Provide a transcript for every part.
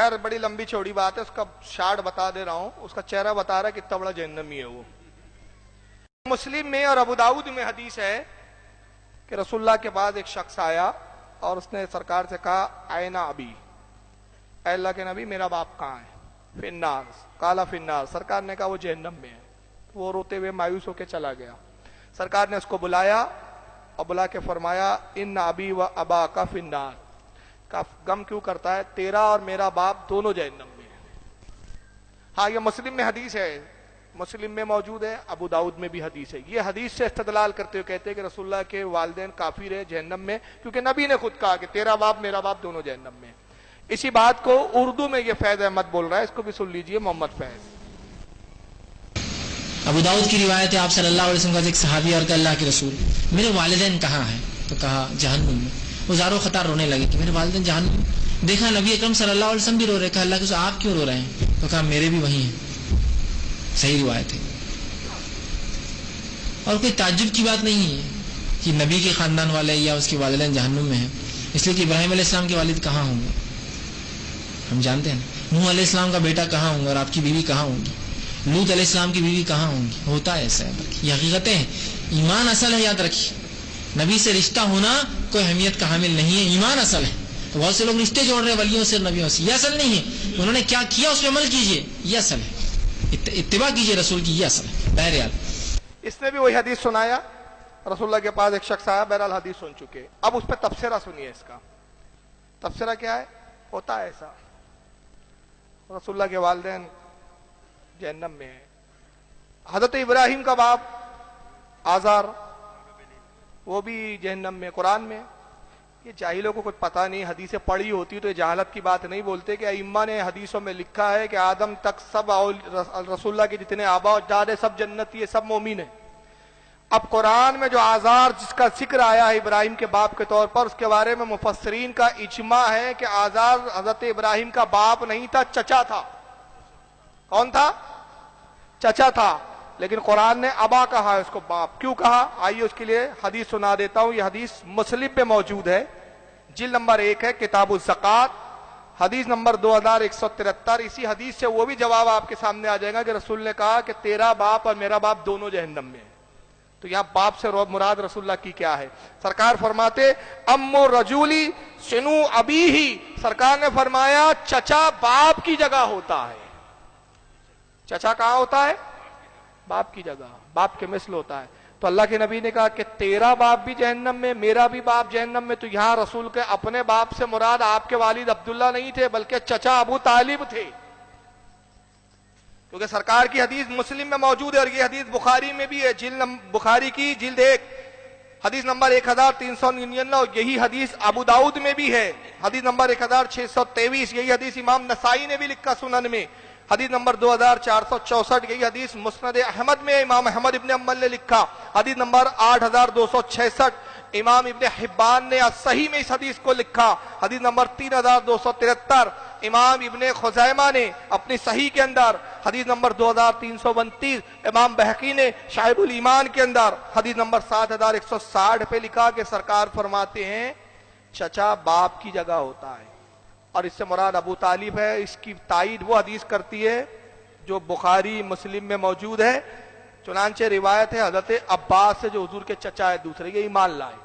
خیر بڑی لمبی چوڑی بات ہے، اس کا شارٹ بتا دے رہا ہوں، اس کا چہرہ بتا رہا ہے کتنا بڑا جہنمی ہے وہ۔ مسلم میں اور ابو داؤد میں حدیث ہے کہ رسول اللہ کے بعد ایک شخص آیا اور اس نے سرکار سے کہا اینا ابی، اے اللہ کے نبی میرا باپ کہاں ہے؟ فی النار، قال فی النار، سرکار نے کہا وہ جہنم میں ہے۔ وہ روتے ہوئے مایوس ہو کے چلا گیا۔ سرکار نے اس کو بلایا اور بلا کے فرمایا ان ابی و اباک فی النار، کا غم کیوں کرتا ہے؟ تیرا اور میرا باپ دونوں جہنم میں ہیں۔ ہاں یہ مسلم میں حدیث ہے، مسلم میں موجود ہے، ابو داؤد میں بھی حدیث ہے۔ یہ حدیث سے استدلال کرتے ہوئے کہتے ہیں کہ رسول اللہ کے والدین کافر ہیں جہنم میں، کیونکہ نبی نے خود کہا کہ تیرا باپ میرا باپ دونوں جہنم میں۔ اسی بات کو اردو میں یہ فیض احمد بول رہا ہے، اس کو بھی سن لیجئے، محمد فیض۔ ابو داؤد کی روایت ہے، آپ صلی اللہ علیہ وسلم کا ایک صحابی اور کہ اللہ کے رسول میرے والدین کہاں ہیں؟ تو کہا جہنم میں۔ وہ زارو خطار رونے لگے کہ میرے والدین جہنم میں۔ دیکھا نبی اکرم صلی اللہ علیہ وسلم بھی رو رہے، کہا اللہ کے رسول آپ کیوں رو رہے ہیں؟ تو کہا میرے بھی وہی ہیں۔ صحیح روایت ہے، اور کوئی تعجب کی بات نہیں ہے کہ نبی کے خاندان والے یا اس کے والدین جہنم میں ہیں، اس لیے کہ ابراہیم علیہ السلام کے والد کہاں ہوں گے ہم جانتے ہیں، نوح علیہ السلام کا بیٹا کہاں ہوں گا، اور آپ کی بیوی کہاں ہوگی، لوط علیہ السلام کی بیوی کہاں ہوں گی۔ ہوتا ہے ایسا ہے، یہ حقیقتیں ہیں۔ ایمان اصل ہے، یاد رکھیے، نبی سے رشتہ ہونا کوئی اہمیت کا حامل نہیں ہے، ایمان اصل ہے۔ تو بہت سے لوگ رشتے جوڑ رہے ہیں ولیوں سے نبیوں سے، یہ اصل نہیں ہے۔ انہوں نے کیا کیا اس پہ عمل کیجئے، یہ اصل ہے، اتباع کیجئے رسول کی، یہ اصل ہے۔ بہرحال اس نے بھی وہی حدیث سنایا، رسول اللہ کے پاس ایک شخص آیا، بہرحال حدیث سن چکے۔ اب اس پہ تبصرہ سنیے، اس کا تبصرہ کیا ہے؟ ہوتا ہے ایسا، رسول اللہ کے والدین جہنم میں ہیں۔ حضرت ابراہیم کا باپ آزار وہ بھی جہنم میں، قرآن میں۔ یہ جاہلوں کو کچھ پتہ نہیں، حدیثیں پڑھی ہوتی تو یہ جہالت کی بات نہیں بولتے کہ ائمہ نے حدیثوں میں لکھا ہے کہ آدم تک سب رسول اللہ کے جتنے آبا و اجداد ہیں سب جنتی ہے، سب مومن ہیں۔ اب قرآن میں جو آزار جس کا ذکر آیا ہے ابراہیم کے باپ کے طور پر، اس کے بارے میں مفسرین کا اجماع ہے کہ آزار حضرت ابراہیم کا باپ نہیں تھا، چچا تھا۔ کون تھا؟ چچا تھا، لیکن قرآن نے ابا کہا ہے اس کو، باپ کیوں کہا؟ آئیے اس کے لیے حدیث سنا دیتا ہوں۔ یہ حدیث مسلم میں موجود ہے، جلد نمبر 1 ہے، کتاب الزکات، حدیث نمبر 2173۔ اسی حدیث سے وہ بھی جواب آپ کے سامنے آ جائے گا کہ رسول نے کہا کہ تیرا باپ اور میرا باپ دونوں جہنم میں ہیں۔ تو یہاں باپ سے مراد رسول اللہ کی کیا ہے؟ سرکار فرماتے امو رجولی سنو ابی ہی، سرکار نے فرمایا چچا باپ کی جگہ ہوتا ہے۔ چچا کہاں ہوتا ہے؟ باپ کی جگہ، باپ کے مثل ہوتا ہے۔ تو اللہ کے نبی نے کہا کہ تیرا باپ بھی جہنم میں، میرا بھی باپ جہنم میں۔ تو یہاں رسول کے اپنے باپ سے مراد آپ کے والد عبداللہ نہیں تھے، بلکہ چچا ابو طالب تھے، کیونکہ سرکار کی حدیث مسلم میں موجود ہے، اور یہ حدیث بخاری میں بھی ہے، بخاری کی جلد 1 حدیث نمبر 1399، اور یہی حدیث ابو داؤد میں بھی ہے، حدیث نمبر 1623۔ یہی حدیث امام نسائی نے بھی لکھا سنن میں، حدیث نمبر 2464۔ یہی حدیث مسند احمد میں امام احمد ابن حنبل نے لکھا، حدیث نمبر 8266۔ امام ابن حبان نے صحیح میں اس حدیث کو لکھا، حدیث نمبر 3273۔ امام ابن خزیمہ نے اپنی صحیح کے اندر حدیث نمبر 2332۔ امام بہقی نے شعب الایمان کے اندر حدیث نمبر 7160 پہ لکھا کہ سرکار فرماتے ہیں چچا باپ کی جگہ ہوتا ہے، اور اس سے مراد ابو طالب ہے۔ اس کی تائید وہ حدیث کرتی ہے جو بخاری مسلم میں موجود ہے، چنانچہ روایت ہے حضرت عباس سے جو حضور کے چچا ہے دوسرے، یہ ایمان لائے۔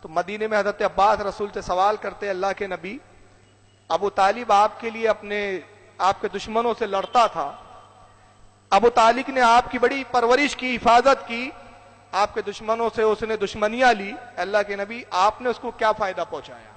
تو مدینے میں حضرت عباس رسول سے سوال کرتے اللہ کے نبی، ابو طالب آپ کے لیے آپ کے دشمنوں سے لڑتا تھا، ابو طالب نے آپ کی بڑی پرورش کی، حفاظت کی، آپ کے دشمنوں سے اس نے دشمنیاں لی، اللہ کے نبی آپ نے اس کو کیا فائدہ پہنچایا؟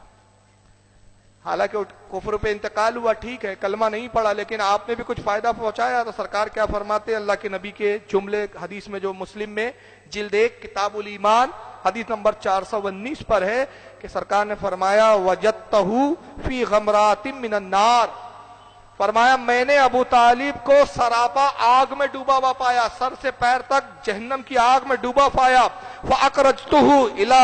حالانکہ کفر پہ انتقال ہوا، ٹھیک ہے، کلمہ نہیں پڑا، لیکن آپ نے بھی کچھ فائدہ پہنچایا۔ تو سرکار کیا فرماتے اللہ کے نبی کے جملے حدیث میں جو مسلم میں جلد 1 کتاب الایمان حدیث نمبر 419 پر ہے کہ سرکار نے فرمایا وجدتہ فی غمرات من النار، فرمایا میں نے ابو طالب کو سراپا آگ میں ڈوبا ہوا پایا، سر سے پیر تک جہنم کی آگ میں ڈوبا پایا۔ فَأَخْرَجْتُهُ إِلَى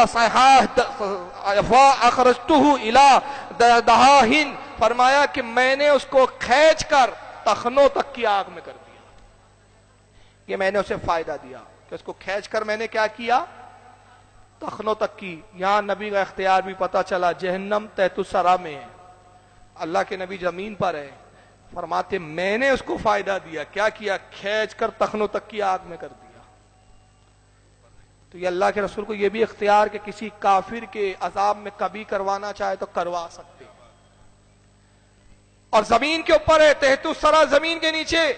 دَهَاهٍ، فرمایا کہ میں نے اس کو کھینچ کر تخنوں تک کی آگ میں کر دیا۔ یہ میں نے اسے فائدہ دیا کہ اس کو کھینچ کر میں نے کیا کیا؟ تخنوں تک کی۔ یہاں نبی کا اختیار بھی پتا چلا، جہنم تحت الثری میں ہے، اللہ کے نبی زمین پر ہے، فرماتے میں نے اس کو فائدہ دیا، کیا کیا؟ کھینچ کر تخنوں تک کی آگ میں کر دیا۔ تو یہ اللہ کے رسول کو یہ بھی اختیار کہ کسی کافر کے عذاب میں کبھی کروانا چاہے تو کروا سکتے ہیں۔ اور زمین کے اوپر ہے، تحت الثری، زمین کے نیچے،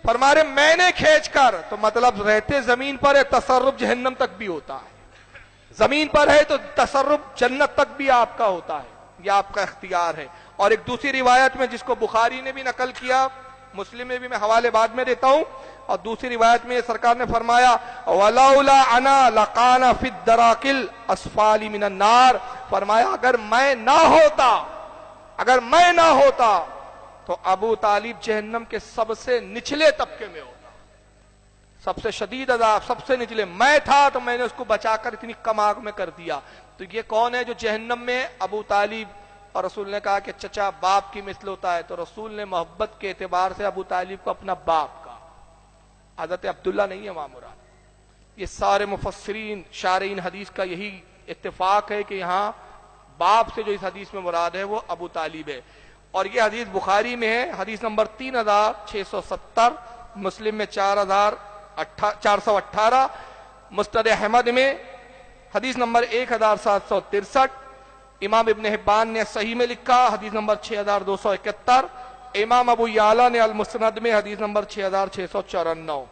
فرما رہے میں نے کھینچ کر، تو مطلب رہتے زمین پر ہے، تصرف جہنم تک بھی ہوتا ہے، زمین پر ہے تو تصرف جنت تک بھی آپ کا ہوتا ہے، یہ آپ کا اختیار ہے۔ اور ایک دوسری روایت میں جس کو بخاری نے بھی نقل کیا، مسلم میں بھی میں حوالے بعد میں دیتا ہوں، اور دوسری روایت میں سرکار نے فرمایا وَلَوْلَا أَنَا لَقَانَ فِي الدَّرَاكِ الْأَسْفَالِ مِنَ النَّارِ، فرمایا اگر میں نہ ہوتا تو ابو طالب جہنم کے سب سے نچلے طبقے میں ہوتا، سب سے شدید عذاب، سب سے نچلے۔ میں تھا تو میں نے اس کو بچا کر اتنی کم آگ میں کر دیا۔ تو یہ کون ہے جو جہنم میں؟ ابو طالب۔ اور رسول نے کہا کہ چچا باپ کی مثل ہوتا ہے، تو رسول نے محبت کے اعتبار سے ابو طالب کو اپنا باپ کہا، حضرت عبداللہ نہیں ہے وہاں مراد۔ یہ سارے مفسرین شارحین حدیث کا یہی اتفاق ہے کہ یہاں باپ سے جو اس حدیث میں مراد ہے وہ ابو طالب ہے۔ اور یہ حدیث بخاری میں ہے، حدیث نمبر 3670، مسلم میں 4418، مسند احمد میں حدیث نمبر 1763، امام ابن حبان نے صحیح میں لکھا حدیث نمبر 6271، امام ابو یعلا نے المسند میں حدیث نمبر 6654۔